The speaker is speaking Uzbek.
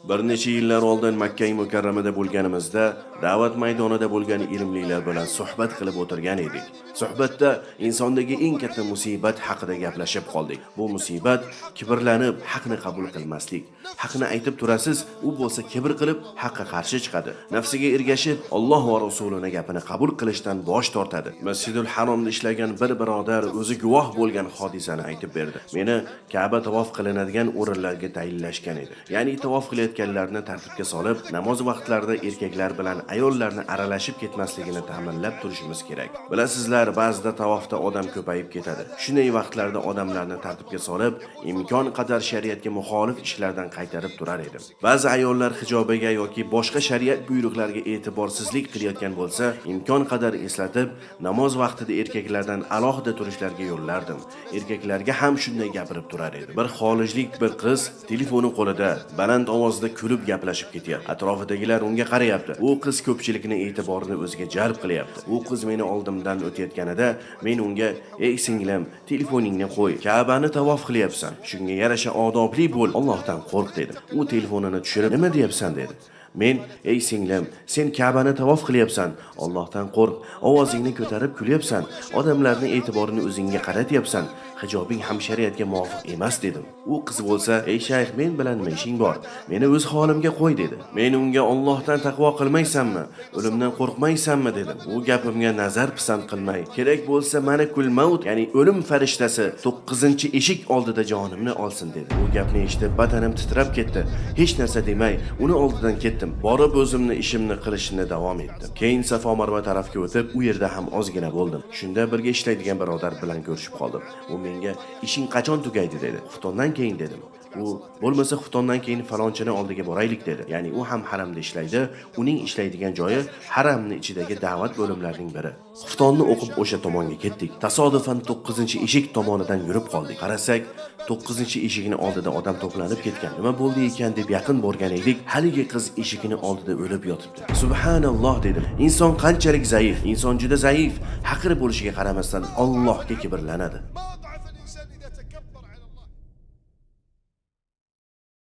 Bir necha yillar oldin Makka mukarramada bo'lganimizda da'vat maydonida bo'lgan ilmlilar bilan suhbat qilib o'tirgan edik. Suhbatda insondagi eng katta musibat haqida gaplashib qoldik. Bu musibat kibrlanib haqni qabul qilmaslik. Haqni aytib turasiz, u bo'lsa kibr qilib haqqa qarshi chiqadi. Nafsiga ergashib Alloh va Rasulini gapini qabul qilishdan bosh tortadi. Masjidul Haromda ishlagan bir birodar o'zi guvoh bo'lgan hodisani aytib berdi. Meni Ka'ba tavof qilinadigan o'rinlarga tayinlashgan edi. Ya'ni tavof qilayotganlarni tartibga solib, namoz vaqtlarida erkaklar bilan ayollarni aralashib ketmasligini ta'minlab turishimiz kerak. Bilasizlar, ba'zida tavofda odam ko'payib ketadi. Shunday vaqtlarda odamlarni tartibga solib, imkon qadar shariatga muxolif ishlardan qaytarib turar edim. Ba'zi ayollar hijobiga yoki boshqa shariat buyruqlariga e'tiborsizlik qilayotgan bo'lsa, imkon qadar eslatib, namoz vaqtida erkaklardan alohida turishlarga yo'llardim. Erkaklarga ham shunday gapirib turar edim. Bir xorijlik bir qiz telefoni qo'lida baland ovozda kulib gaplashib ketyapti. Atrofidagilar unga qarayapti. U qiz ko'pchilikning e'tiborini o'ziga jalb qilyapti. U qiz meni oldimdan o'tayotganida men unga: "Ey singlim, telefoningni qo'y. Ka'bani tavof qilyapsan. Shunga yarasha odobli bo'l, Allohdan qo'rq" dedim. U telefonini tushirib: "Nima deyapsan?" dedi. Men: "Ey singlim, sen Ka'bani tavof qilyapsan. Allohdan qo'rq. Ovozingni ko'tarib kulyapsan. Odamlarning e'tiborini o'zingga qaratyapsan. Hijobing ham shariatga muvofiq emas" dedim. U qiz bo'lsa: "Ey shayx, men bilan nima ishing bor? Meni o'z holimga qo'y" dedi. Men unga: "Allohdan taqvo qilmaysanmi? O'limdan qo'rqmaysanmi?" dedim. U gapimga nazar pisand qilmay: "Kerak bo'lsa malakul maut, ya'ni o'lim farishtasi 9-eshik oldida jonimni olsin" dedi. Bu gapni eshitib badanim titrab ketdi. Hech narsa demay, uni oldidan ketdim. Borib o'zimni ishimni qilishni davom etdim. Keyin Safo Marva tarafga o'tib, u yerda ham ozgina bo'ldim. Shunda birga ishlaydigan birodar bilan ko'rishib qoldim. U menga: "Ishing qachon tugaydi?" dedi. "Xuftondan keyin" dedim. U: "Bo'lmasa xuftondan keyin falonchini oldiga boraylik" dedi. Ya'ni u ham haramda ishlaydi. Uning ishlaydigan joyi haramning ichidagi da'vat bo'limlarining biri. Xuftonni o'qib o'sha tomonga ketdik. Tasodifan 9-eshik tomonidan yurib qoldik. Qarasak, 9-eshikning oldida odam to'planib ketgan. Nima bo'ldi ekan deb yaqin borgan edik. Haligi qiz eshikning oldida o'lib yotibdi. Subhanalloh dedim. Inson qanchalik zaif, inson juda zaif. Haqir bo'lishiga qaramasdan Allohga kibrlanadi.